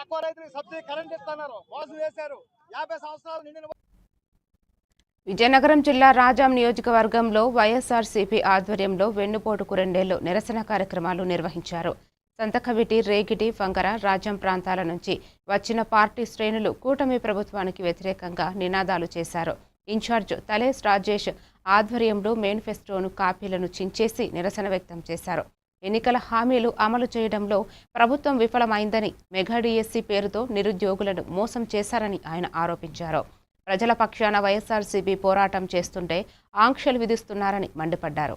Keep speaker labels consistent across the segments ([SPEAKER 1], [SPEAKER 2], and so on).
[SPEAKER 1] Aqua రైతులకు subsidy current ఇస్తున్నారు, మోసం చేశారు. 50 సంవత్సరాలు నిండిన
[SPEAKER 2] విజయనగరం జిల్లా రాజాం నియోజకవర్గంలో వైఎస్ఆర్సీపీ ఆధ్వర్యంలో వెన్నుపోటుకు 2 ఏళ్లు నిరసన కార్యక్రమాలు నిర్వహించారు. సంతకవిటి, రేగిడి, ఫంగర, రాజాం ప్రాంతాల నుంచి వచ్చిన పార్టీ శ్రేణులు కూటమి ప్రభుత్వానికి వ్యతిరేకంగా నినాదాలు చేశారు. ఇన్ఛార్జ్ తలేస్ రాజేష్ ఆధ్వర్యంలో మేనిఫెస్టోను కాపీలను చించేసి నిరసన వ్యక్తం చేశారు. ఎన్నికల హామీలు అమలు చేయడంలో ప్రభుత్వం విఫలమైందని, మెగా డిఎస్సీ పేరుతో నిరుద్యోగులను మోసం చేశారని ఆయన ఆరోపించారు. ప్రజల పక్షాన వైఎస్ఆర్సీపీ పోరాటం చేస్తుంటే ఆంక్షలు విధిస్తున్నారని మండిపడ్డారు.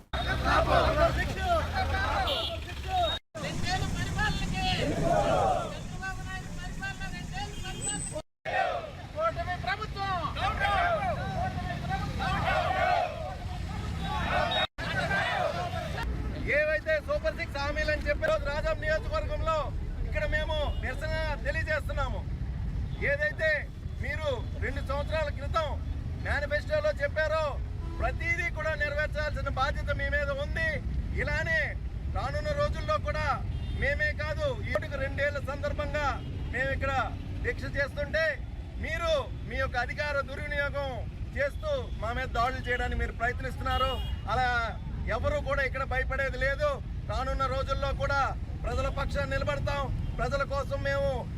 [SPEAKER 1] ఏవైతే సూపర్ 6 హామీలు అని చెప్పి రాజాం నియోజకవర్గంలో ఇక్కడ మేము నిరసన తెలియజేస్తున్నాము. ఏదైతే మీరు 2 సంవత్సరాల క్రితం మేనిఫెస్టోలో చెప్పారో ప్రతిదీ కూడా నెరవేర్చాల్సిన బాధ్యత మీ మీద ఉంది. ఇలానే రానున్న రోజుల్లో కూడా మేమే కాదు, ఈ 2 ఏళ్ల సందర్భంగా మేము ఇక్కడ దీక్ష చేస్తుంటే మీరు మీ యొక్క అధికార దుర్వినియోగం చేస్తూ మా మీద దాడులు చేయడానికి మీరు ప్రయత్నిస్తున్నారు. అలా ఎవరు కూడా ఇక్కడ భయపడేది లేదు. రానున్న రోజుల్లో కూడా ప్రజల పక్షాన్ని నిలబడతాం. ప్రజల కోసం మేము